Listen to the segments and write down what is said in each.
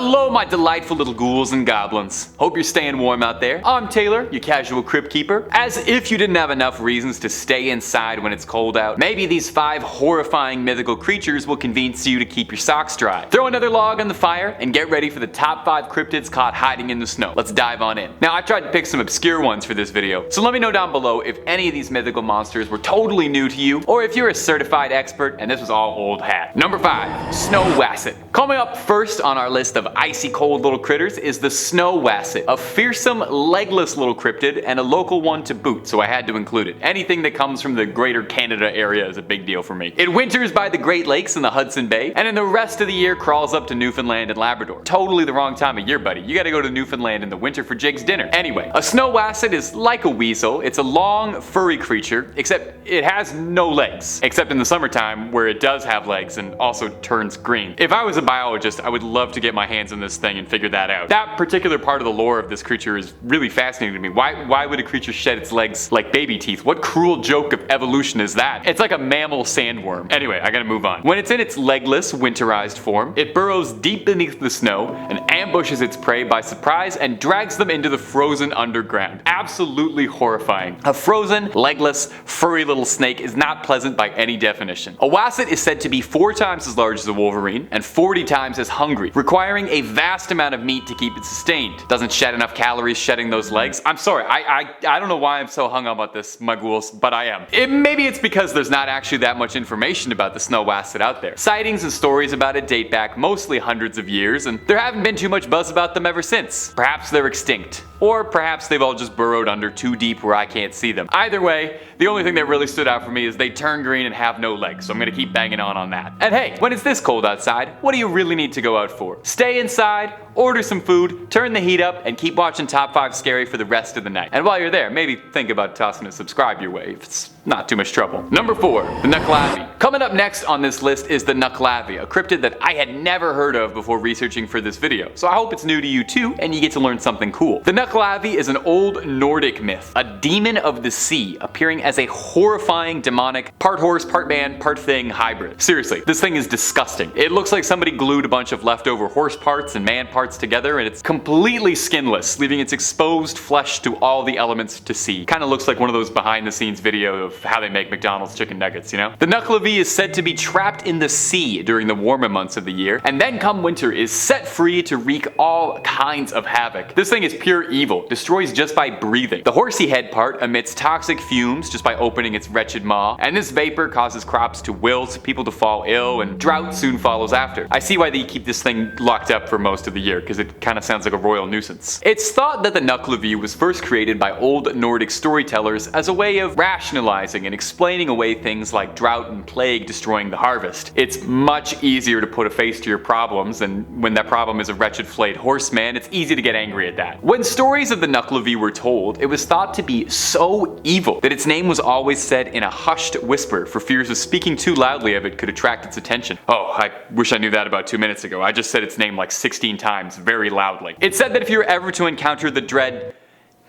Hello, my delightful little ghouls and goblins. Hope you're staying warm out there. I'm Taylor, your casual crypt keeper. As if you didn't have enough reasons to stay inside when it's cold out, maybe these 5 horrifying mythical creatures will convince you to keep your socks dry. Throw another log on the fire and get ready for the top 5 cryptids caught hiding in the snow. Let's dive on in. Now, I tried to pick some obscure ones for this video, so let me know down below if any of these mythical monsters were totally new to you, or if you're a certified expert and this was all old hat. Number 5, Snow Wasset. Coming up first on our list of icy cold little critters is the Snow Wasset, a fearsome legless little cryptid and a local one to boot, so I had to include it. Anything that comes from the greater Canada area is a big deal for me. It winters by the Great Lakes and the Hudson Bay, and in the rest of the year crawls up to Newfoundland and Labrador. Totally the wrong time of year, buddy. You gotta go to Newfoundland in the winter for Jake's dinner. Anyway, a Snow Wasset is like a weasel. It's a long, furry creature, except it has no legs. Except in the summertime, where it does have legs and also turns green. If I was a biologist, I would love to get my hands on this thing and figure that out. That particular part of the lore of this creature is really fascinating to me. Why would a creature shed its legs like baby teeth? What cruel joke of evolution is that? It's like a mammal sandworm. Anyway, I gotta move on. When it's in its legless, winterized form, it burrows deep beneath the snow and ambushes its prey by surprise and drags them into the frozen underground. Absolutely horrifying. A frozen, legless, furry little snake is not pleasant by any definition. A wasset is said to be 4 times as large as a wolverine and 40 times as hungry, requiring a vast amount of meat to keep it sustained. Doesn't shed enough calories shedding those legs. I'm sorry, I don't know why I'm so hung up about this, my ghouls, but I am. Maybe it's because there's not actually that much information about the Snow Wasset out there. Sightings and stories about it date back mostly hundreds of years, and there haven't been too much buzz about them ever since. Perhaps they're extinct. Or perhaps they've all just burrowed under too deep where I can't see them. Either way, the only thing that really stood out for me is they turn green and have no legs, so I'm gonna keep banging on that. And hey, when it's this cold outside, what do you really need to go out for? Stay inside, order some food, turn the heat up, and keep watching Top 5 Scary for the rest of the night. And while you're there, maybe think about tossing a subscribe your way if it's not too much trouble. Number 4, the Nuckelavee. Coming up next on this list is the Nuckelavee, a cryptid that I had never heard of before researching for this video. So I hope it's new to you too, and you get to learn something cool. The Nuckelavee is an old Nordic myth, a demon of the sea appearing as a horrifying demonic, part horse, part man, part thing hybrid. Seriously, this thing is disgusting. It looks like somebody glued a bunch of leftover horse parts and man parts together, and it's completely skinless, leaving its exposed flesh to all the elements to see. Kinda looks like one of those behind the scenes video of how they make McDonald's chicken nuggets, you know? The Nuckelavee is said to be trapped in the sea during the warmer months of the year, and then come winter is set free to wreak all kinds of havoc. This thing is pure evil, destroys just by breathing. The horsey head part emits toxic fumes just by opening its wretched maw, and this vapor causes crops to wilt, people to fall ill, and drought soon follows after. I see why they keep this thing locked up for most of the year, because it kinda sounds like a royal nuisance. It's thought that the Nuckelavee was first created by old Nordic storytellers as a way of rationalizing and explaining away things like drought and plague destroying the harvest. It's much easier to put a face to your problems, and when that problem is a wretched flayed horseman, it's easy to get angry at that. When stories of the Nuckelavee were told, it was thought to be so evil that its name was always said in a hushed whisper for fears of speaking too loudly of it could attract its attention. Oh, I wish I knew that about 2 minutes ago. I just said its name like 16 times very loudly. It's said that if you're ever to encounter the dread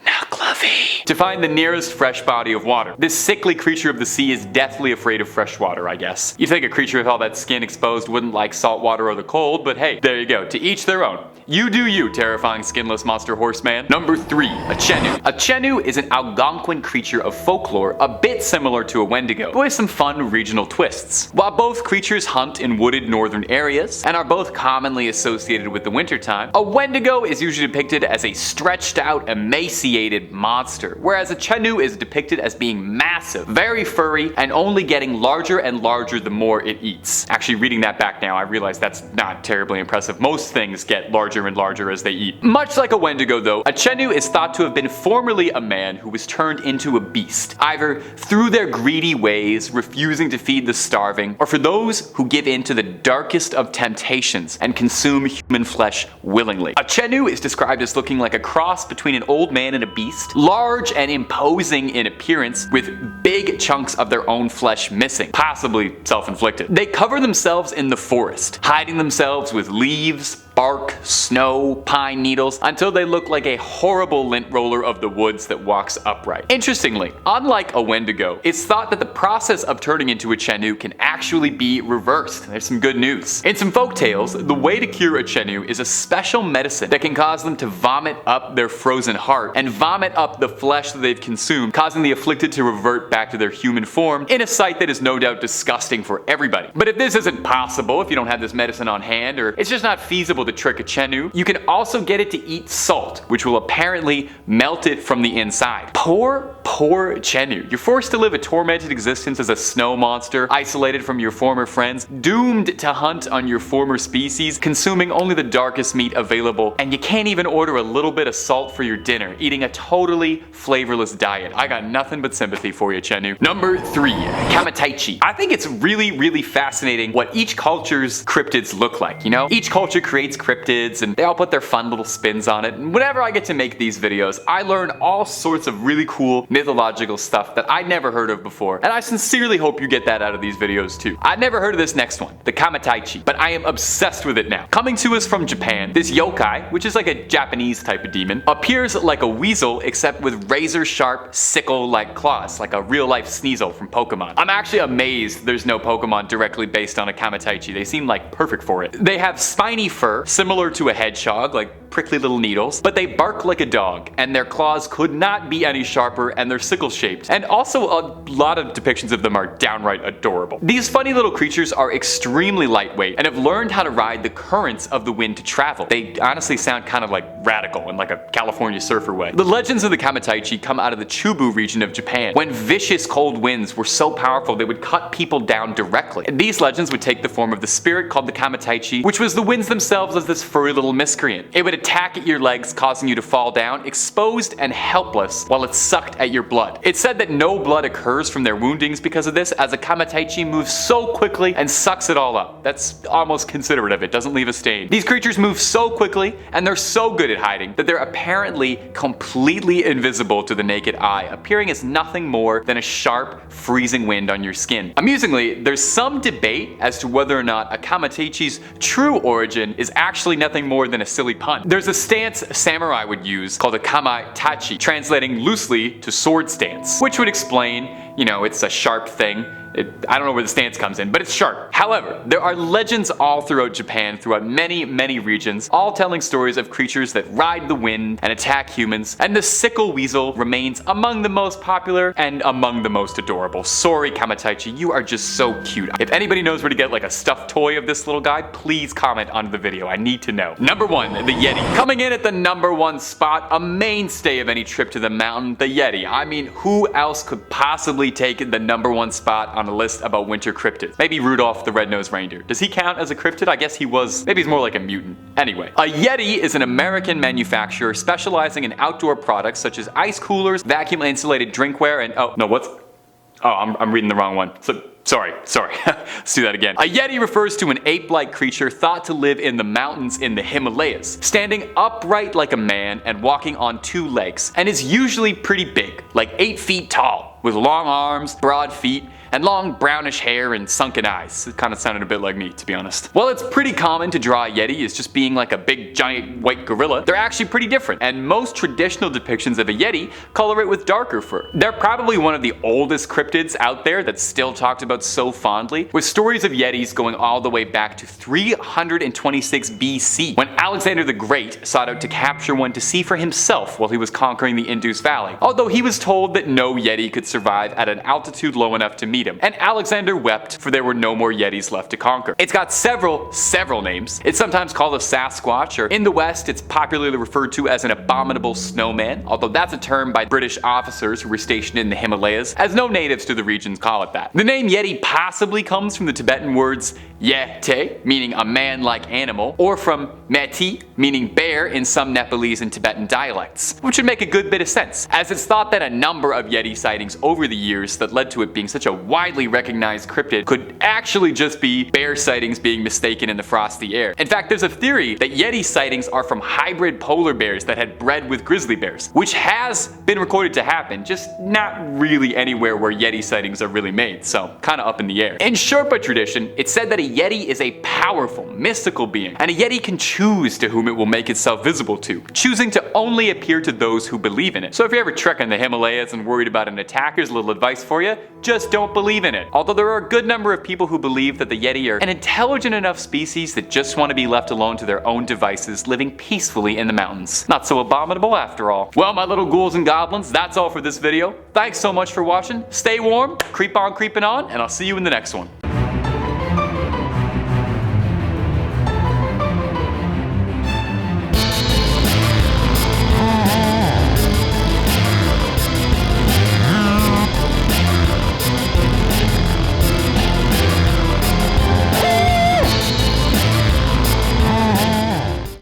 Nuckelavee, to find the nearest fresh body of water. This sickly creature of the sea is deathly afraid of fresh water, I guess. You'd think a creature with all that skin exposed wouldn't like salt water or the cold, but hey, there you go, to each their own. You do you, terrifying skinless monster horseman. Number 3, a Chenoo. A Chenoo is an Algonquin creature of folklore a bit similar to a Wendigo, but with some fun regional twists. While both creatures hunt in wooded northern areas, and are both commonly associated with the wintertime, a Wendigo is usually depicted as a stretched out, emaciated monster, whereas a Chenoo is depicted as being massive, very furry, and only getting larger and larger the more it eats. Actually, reading that back now, I realize that's not terribly impressive. Most things get larger and larger as they eat. Much like a Wendigo though, a Chenoo is thought to have been formerly a man who was turned into a beast, either through their greedy ways, refusing to feed the starving, or for those who give in to the darkest of temptations and consume human flesh willingly. A Chenoo is described as looking like a cross between an old man and a beast, large and imposing in appearance, with big chunks of their own flesh missing, possibly self-inflicted. They cover themselves in the forest, hiding themselves with leaves, bark, snow, pine needles, until they look like a horrible lint roller of the woods that walks upright. Interestingly, unlike a Wendigo, it's thought that the process of turning into a Chenoo can actually be reversed. There's some good news. In some folk tales, the way to cure a Chenoo is a special medicine that can cause them to vomit up their frozen heart and vomit up the flesh that they've consumed, causing the afflicted to revert back to their human form in a sight that is no doubt disgusting for everybody. But if this isn't possible, if you don't have this medicine on hand, or it's just not feasible to trick a Chenoo, you can also get it to eat salt, which will apparently melt it from the inside. Poor Chenoo. You're forced to live a tormented existence as a snow monster, isolated from your former friends, doomed to hunt on your former species, consuming only the darkest meat available, and you can't even order a little bit of salt for your dinner, eating a totally flavorless diet. I got nothing but sympathy for you, Chenoo. Number 3, Kamaitachi. I think it's really fascinating what each culture's cryptids look like, you know? Each culture creates cryptids, and they all put their fun little spins on it, and whenever I get to make these videos, I learn all sorts of really cool mythological stuff that I'd never heard of before, and I sincerely hope you get that out of these videos too. I'd never heard of this next one, the Kamaitachi, but I am obsessed with it now. Coming to us from Japan, this yokai, which is like a Japanese type of demon, appears like a weasel except with razor-sharp, sickle-like claws, like a real-life Sneasel from Pokemon. I'm actually amazed there's no Pokemon directly based on a Kamaitachi. They seem like perfect for it. They have spiny fur, similar to a hedgehog, like prickly little needles, but they bark like a dog, and their claws could not be any sharper, and they're sickle-shaped. And also, a lot of depictions of them are downright adorable. These funny little creatures are extremely lightweight and have learned how to ride the currents of the wind to travel. They honestly sound kind of like radical in like a California surfer way. The legends of the Kamaitachi come out of the Chubu region of Japan, when vicious cold winds were so powerful they would cut people down directly. And these legends would take the form of the spirit called the Kamaitachi, which was the winds themselves as this furry little miscreant. It would attack at your legs, causing you to fall down, exposed and helpless, while it sucked at your blood. It's said that no blood occurs from their woundings because of this, as a Kamaitachi moves so quickly and sucks it all up. That's almost considerate of it, doesn't leave a stain. These creatures move so quickly, and they're so good at hiding, that they're apparently completely invisible to the naked eye, appearing as nothing more than a sharp, freezing wind on your skin. Amusingly, there's some debate as to whether or not a Kamaitachi's true origin is actually nothing more than a silly pun. There's a stance samurai would use called a Kamaitachi, translating loosely to sword stance, which would explain, you know, it's a sharp thing. I don't know where the stance comes in, but it's sharp. However, there are legends all throughout Japan, throughout many regions, all telling stories of creatures that ride the wind and attack humans, and the sickle weasel remains among the most popular and among the most adorable. Sorry, Kamaitachi, you are just so cute. If anybody knows where to get like a stuffed toy of this little guy, please comment under the video. I need to know. Number 1, the Yeti. Coming in at the number 1 spot, a mainstay of any trip to the mountain, the Yeti. I mean, who else could possibly take the number 1 spot on a list about winter cryptids? Maybe Rudolph the Red-Nosed Reindeer. Does he count as a cryptid? I guess he was. Maybe he's more like a mutant. Anyway, a Yeti is an American manufacturer specializing in outdoor products such as ice coolers, vacuum insulated drinkware, and I'm reading the wrong one. Sorry. Let's do that again. A Yeti refers to an ape-like creature thought to live in the mountains in the Himalayas, standing upright like a man and walking on 2 legs, and is usually pretty big, like 8 feet tall, with long arms, broad feet, and long brownish hair and sunken eyes. It kind of sounded a bit like me, to be honest. While it's pretty common to draw a Yeti as just being like a big giant white gorilla, they're actually pretty different, and most traditional depictions of a Yeti color it with darker fur. They're probably one of the oldest cryptids out there that's still talked about so fondly, with stories of Yetis going all the way back to 326 BC, when Alexander the Great sought out to capture one to see for himself while he was conquering the Indus Valley, although he was told that no Yeti could survive at an altitude low enough to meet him, and Alexander wept, for there were no more Yetis left to conquer. It's got several names. It's sometimes called a Sasquatch, or in the West it's popularly referred to as an abominable snowman, although that's a term by British officers who were stationed in the Himalayas, as no natives to the regions call it that. The name Yeti possibly comes from the Tibetan words Yeti, meaning a man-like animal, or from Meti, meaning bear in some Nepalese and Tibetan dialects, which would make a good bit of sense, as it's thought that a number of Yeti sightings over the years that led to it being such a widely recognized cryptid could actually just be bear sightings being mistaken in the frosty air. In fact, there's a theory that Yeti sightings are from hybrid polar bears that had bred with grizzly bears, which has been recorded to happen, just not really anywhere where Yeti sightings are really made, so kinda up in the air. In Sherpa tradition, it's said that a Yeti is a powerful, mystical being, and a Yeti can choose to whom movement will make itself visible to, choosing to only appear to those who believe in it. So if you're ever trekking the Himalayas and worried about an attack, here's a little advice for you: just don't believe in it. Although there are a good number of people who believe that the Yeti are an intelligent enough species that just want to be left alone to their own devices, living peacefully in the mountains. Not so abominable after all. Well, my little ghouls and goblins, that's all for this video. Thanks so much for watching. Stay warm, creep on creeping on, and I'll see you in the next one.